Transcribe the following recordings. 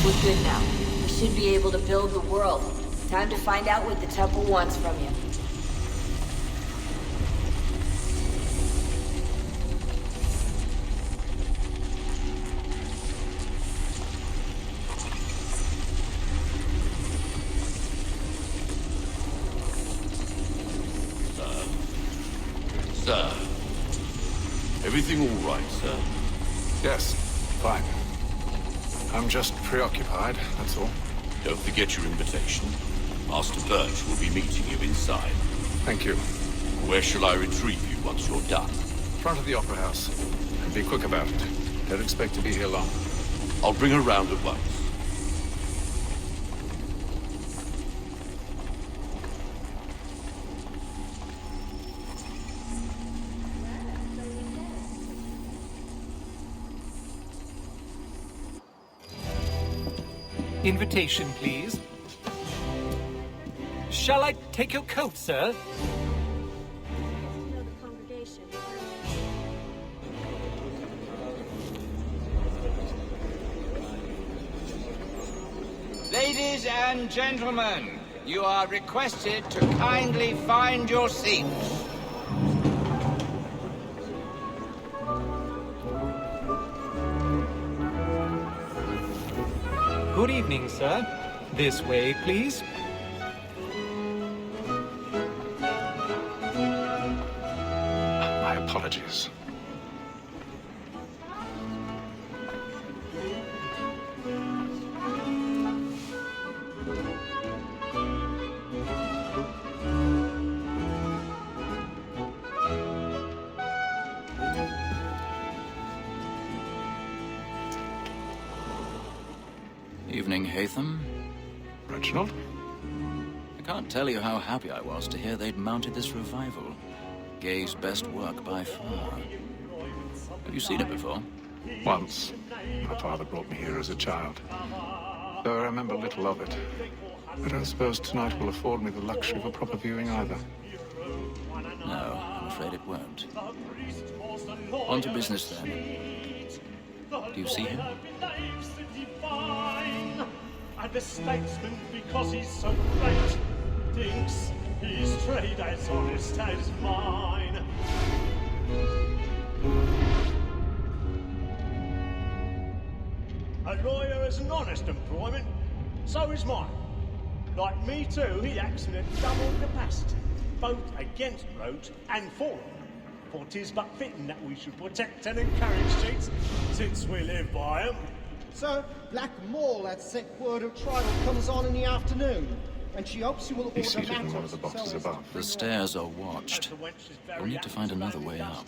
We're good now. We should be able to build the world. Time to find out what the temple wants from you. Sir. Everything all right, sir? Yes, fine. I'm just preoccupied, that's all. Don't forget your invitation. Master Birch will be meeting you inside. Thank you. Where shall I retrieve you once you're done? Front of the Opera House. And be quick about it. Don't expect to be here long. I'll bring her round at once. Invitation, please. Shall I take your coat, sir? Ladies and gentlemen, you are requested to kindly find your seats. Good evening, sir. This way, please. My apologies. Evening, Hatham. Reginald? I can't tell you how happy I was to hear they'd mounted this revival. Gay's best work by far. Have you seen it before? Once. My father brought me here as a child. Though I remember little of it. But I suppose tonight will afford me the luxury of a proper viewing either. No, I'm afraid it won't. On to business then. Do you see him? And the statesman, because he's so great, thinks his trade as honest as mine. A lawyer is an honest employment, so is mine. Like me too, he acts in a double capacity, both against roads and for them. For 'tis but fitting that we should protect and encourage cheats, since we live by them. So, Black Mall at sick word of trial comes on in the afternoon, and she hopes you will order He's seated in matters. one of the boxes above. The stairs are watched. We'll need to find another way up.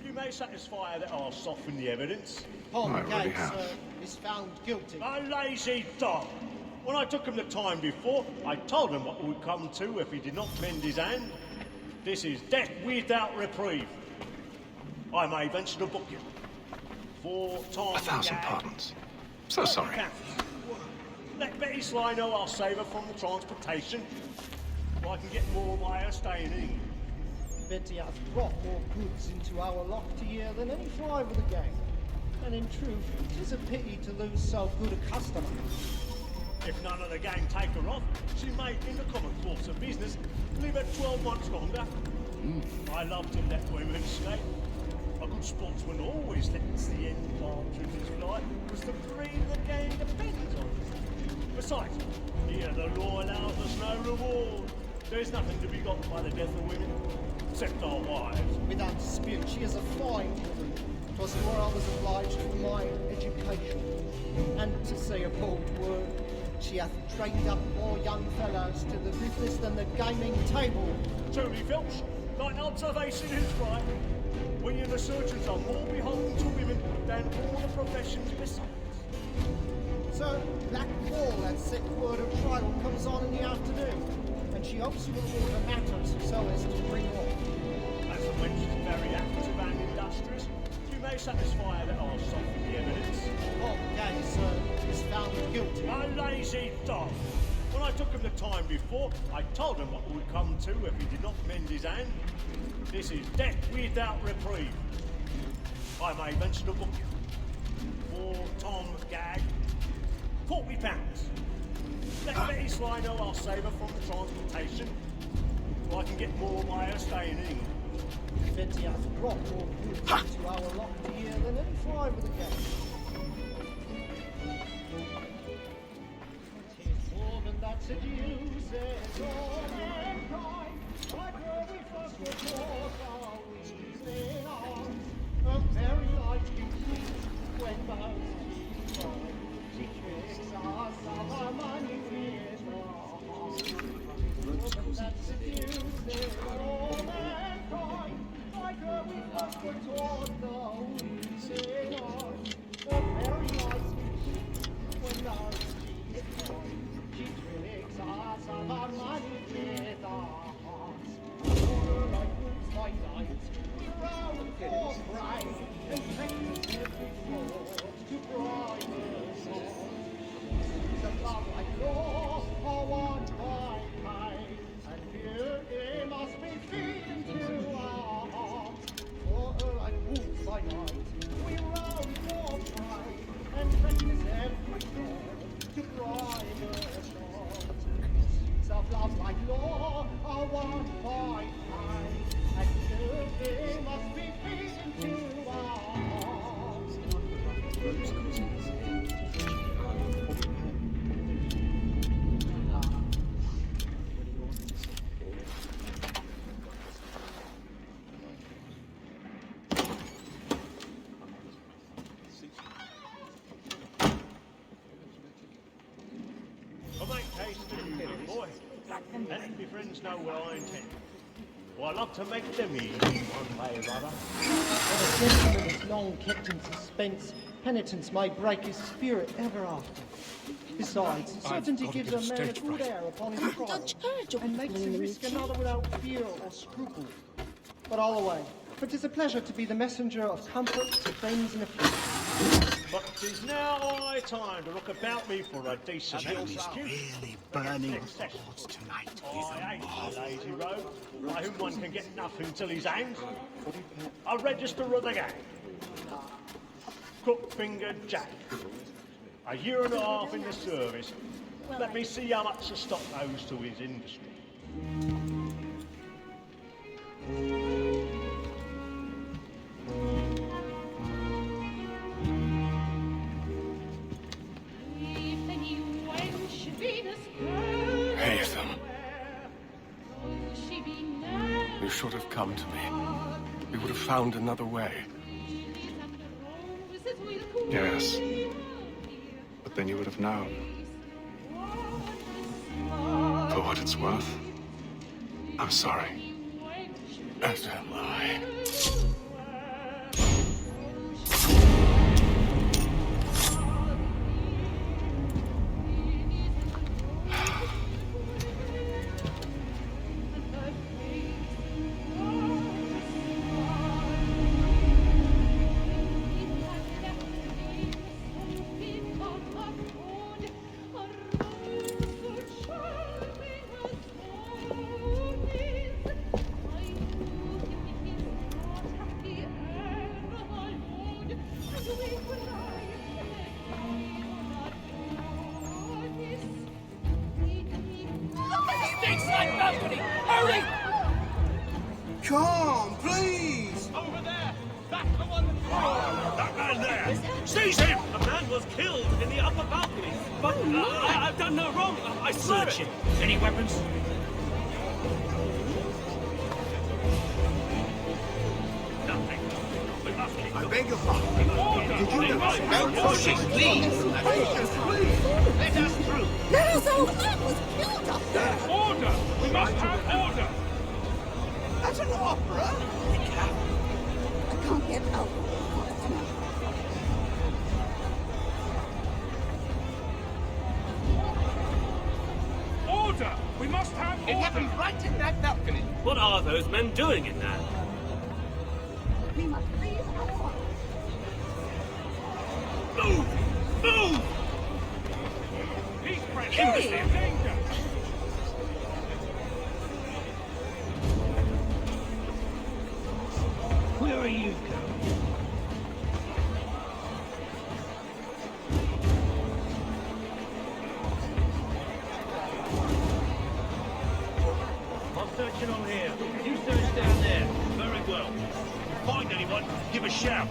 You may satisfy that I'll soften the evidence. Tom I already Gates have. is found guilty. A lazy dog! When I took him the time before, I told him what would come to if he did not mend his hand. This is death without reprieve. I may venture to book you. For Tom 1,000 Gag. pardons. So sorry. Let Betty Sly know I'll save her from the transportation. So I can get more by her staying in. Betty has brought more goods into our locked year than any five of the gang. And in truth, it is a pity to lose so good a customer. If none of the gang take her off, she may, in the common course of business, live her 12 months longer. I love to let women skate. A good sportsman always lets the end partridge in his flight, because the breed of the gang depends on it. Besides, here the law allows us no reward. There's nothing to be got by the death of women, except our wives. Without dispute, she is a fine woman. 'Twas to her I was obliged for my education. And to say a bold word, she hath trained up more young fellows to the business than the gaming table. Truly, Filch, thine observation is right. We in the surgeons are more beholden to women than all the professions besides. So, Black Ball at sick word of trial comes on in the afternoon, and she hopes you will order matters so as to bring off. As the wench is very active and industrious, you may satisfy her that I'll soften the evidence. Tom Gates is found guilty. A lazy dog! When I took him the time before, I told him what would come to if he did not mend his hand. This is death without reprieve. I may venture to book you. For Tom Gag. £40. Let Betty Sly know I'll save her from the transportation, so I can get more by her staying in England. Betty has dropped more goods into our lot here than any fly with a gas. Tis more than that seduces all mankind. Like where we first were taught our weaving arms. A very light beauty when most she finds. She tricks us of our money with her heart. More than that seduces all mankind. Like where we first were taught the weaving arms. A very light beauty when most she finds. She tricks us of our money with our hearts. Like wolves by night, we round for pride, and practice every fraud to bribe us all. The love like law, are won by might, and beauty must be feeding to our hearts. For like wolves by night, we round for pride, and practice every fraud to bribe us all. Of love like law are won by time, and beauty must be feeding to our hearts. I make taste of you, boy. And my friends know what I intend. Well, I love to make them easy one way or other. When a gentleman is long kept in suspense, penitence may break his spirit ever after. Besides, certainty gives a man a good air upon his trial, and makes him risk another without fear or scruple. But I'll away, for 'tis a pleasure to be the messenger of comfort to friends and afflicted. But 'tis now high time to look about me for a decent Really burning succession. thoughts tonight. I hate the lazy road, by whom one can get nothing till he's hanged. A register of the gang. Crook-fingered Jack. A year and a half in the service. Let me see how much the stock owes to his industry. Haytham. You should have come to me. We would have found another way. Yes. But then you would have known. For what it's worth, I'm sorry. As am I. Come, please! Over there! That's the one that man there! Seize him! A man was killed in the upper balcony. But I've done no wrong. I swear it. Any weapons? Nothing. We must keep I beg your pardon. order. Did you No pushing, please! Let us through. Let us out! Man was killed up there! Order! We must have order! That's an opera! I can't get out. Order! We must have order! It happened right in that balcony. What are those men doing in there? We must leave at once. Move! Move! He's French embassy in danger! Where are you going? a shout.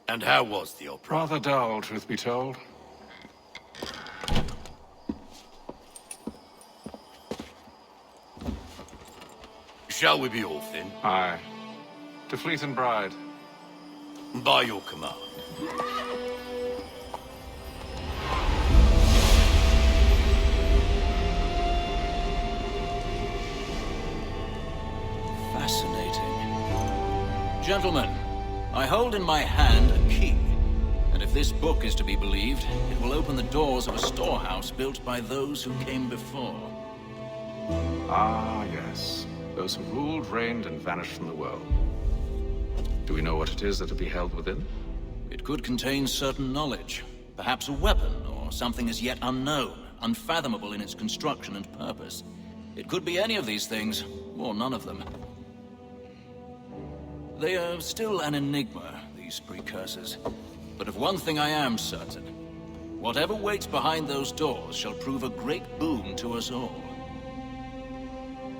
And how was the opera? Rather dull, truth be told. Shall we be off then? Aye. To Fleet and Bride. By your command. Fascinating. Gentlemen, I hold in my hand a key. And if this book is to be believed, it will open the doors of a storehouse built by those who came before. Ah, yes. Those who ruled, reigned, and vanished from the world. Do we know what it is that will be held within? It could contain certain knowledge. Perhaps a weapon, or something as yet unknown, unfathomable in its construction and purpose. It could be any of these things, or none of them. They are still an enigma, these precursors. But of one thing I am certain. Whatever waits behind those doors shall prove a great boon to us all.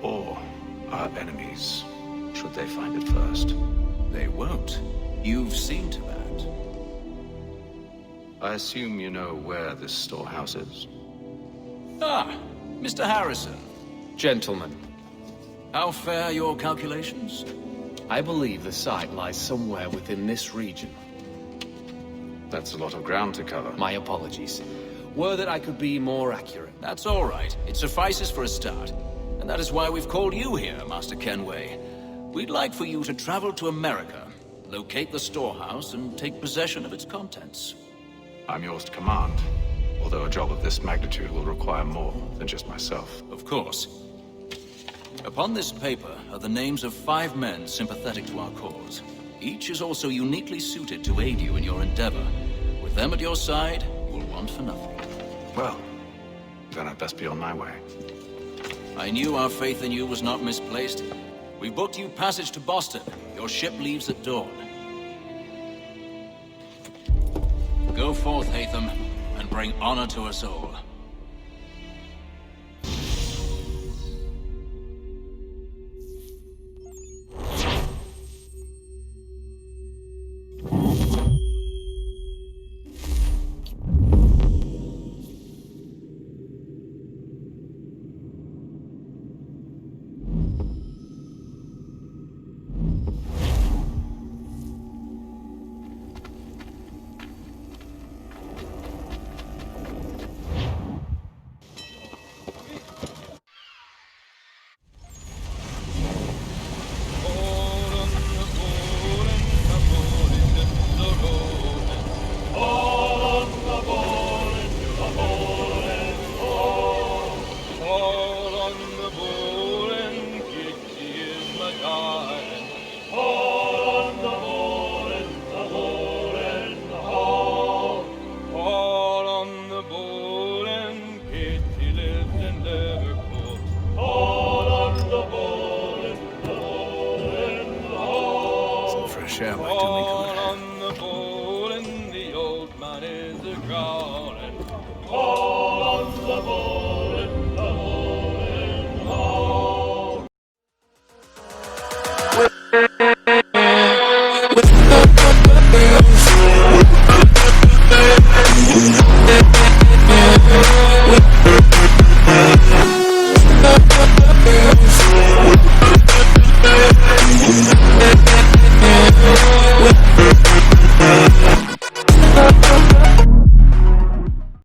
Or our enemies, should they find it first. They won't. You've seen to that. I assume you know where this storehouse is? Ah, Mr. Harrison. Gentlemen, How fare your calculations? I believe the site lies somewhere within this region. That's a lot of ground to cover. My apologies. Were that I could be more accurate. That's all right. It suffices for a start. And that is why we've called you here, Master Kenway. We'd like for you to travel to America, locate the storehouse, and take possession of its contents. I'm yours to command, although a job of this magnitude will require more than just myself. Of course. Upon this paper are the names of 5 men sympathetic to our cause. Each is also uniquely suited to aid you in your endeavor. With them at your side, you will want for nothing. Well, then I'd best be on my way. I knew our faith in you was not misplaced. We booked you passage to Boston. Your ship leaves at dawn. Go forth, Hatham, and bring honor to us all. Some fresh air might do me